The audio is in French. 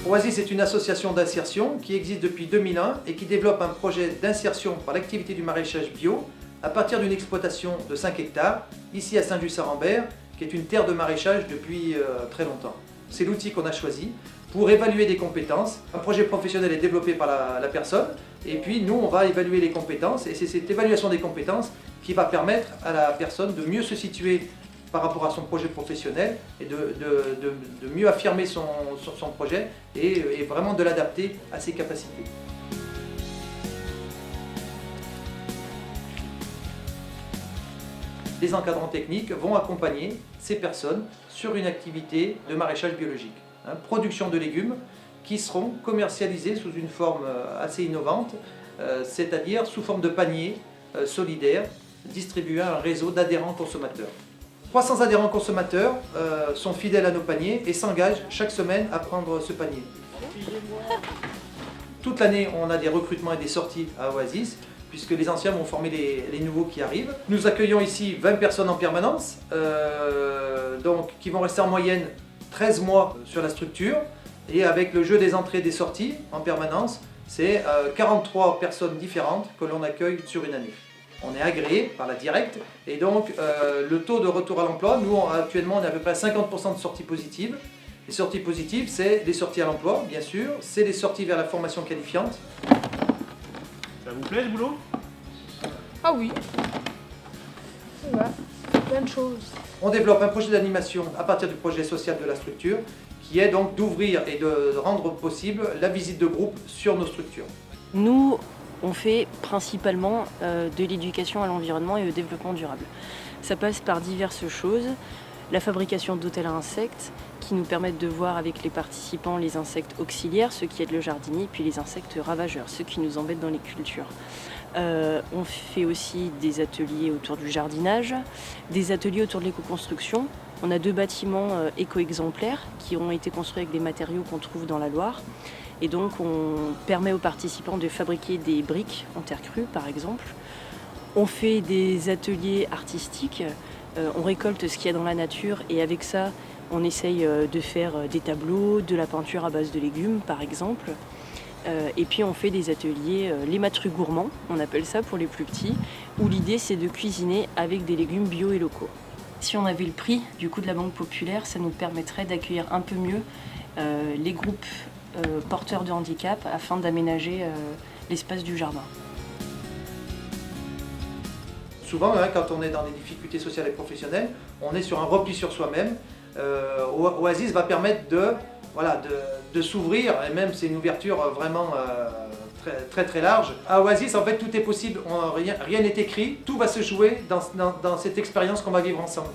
Oasis est une association d'insertion qui existe depuis 2001 et qui développe un projet d'insertion par l'activité du maraîchage bio à partir d'une exploitation de 5 hectares, ici à Saint-Just-à-Rambert, qui est une terre de maraîchage depuis très longtemps. C'est l'outil qu'on a choisi pour évaluer des compétences. Un projet professionnel est développé par la personne et puis nous on va évaluer les compétences et c'est cette évaluation des compétences qui va permettre à la personne de mieux se situer par rapport à son projet professionnel et de mieux affirmer son projet et vraiment de l'adapter à ses capacités. Les encadrants techniques vont accompagner ces personnes sur une activité de maraîchage biologique. Production de légumes qui seront commercialisés sous une forme assez innovante, c'est-à-dire sous forme de paniers solidaires distribués à un réseau d'adhérents consommateurs. 300 adhérents consommateurs sont fidèles à nos paniers et s'engagent chaque semaine à prendre ce panier. Toute l'année, on a des recrutements et des sorties à Oasis, puisque les anciens vont former les nouveaux qui arrivent. Nous accueillons ici 20 personnes en permanence, donc, qui vont rester en moyenne 13 mois sur la structure, et avec le jeu des entrées et des sorties en permanence, c'est 43 personnes différentes que l'on accueille sur une année. On est agréé par la directe, et donc le taux de retour à l'emploi, nous actuellement on a à peu près 50% de sorties positives. Les sorties positives, c'est des sorties à l'emploi, bien sûr, c'est des sorties vers la formation qualifiante. Ça vous plaît ce boulot? Ah oui, ça va, plein de choses. On développe un projet d'animation à partir du projet social de la structure, qui est donc d'ouvrir et de rendre possible la visite de groupe sur nos structures. Nous, on fait principalement de l'éducation à l'environnement et au développement durable. Ça passe par diverses choses. La fabrication d'hôtels à insectes, qui nous permettent de voir avec les participants les insectes auxiliaires, ceux qui aident le jardinier, puis les insectes ravageurs, ceux qui nous embêtent dans les cultures. On fait aussi des ateliers autour du jardinage, des ateliers autour de l'éco-construction. On a 2 bâtiments éco-exemplaires qui ont été construits avec des matériaux qu'on trouve dans la Loire. Et donc on permet aux participants de fabriquer des briques en terre crue par exemple. On fait des ateliers artistiques, on récolte ce qu'il y a dans la nature et avec ça on essaye de faire des tableaux, de la peinture à base de légumes par exemple. Et puis on fait des ateliers, les matrus gourmands, on appelle ça pour les plus petits, où l'idée c'est de cuisiner avec des légumes bio et locaux. Si on avait le prix du coût de la banque populaire, ça nous permettrait d'accueillir un peu mieux les groupes porteurs de handicap afin d'aménager l'espace du jardin. Souvent, quand on est dans des difficultés sociales et professionnelles, on est sur un repli sur soi-même. Oasis va permettre de s'ouvrir, et même c'est une ouverture vraiment très large. À Oasis, en fait, tout est possible, rien n'est écrit, tout va se jouer dans cette expérience qu'on va vivre ensemble.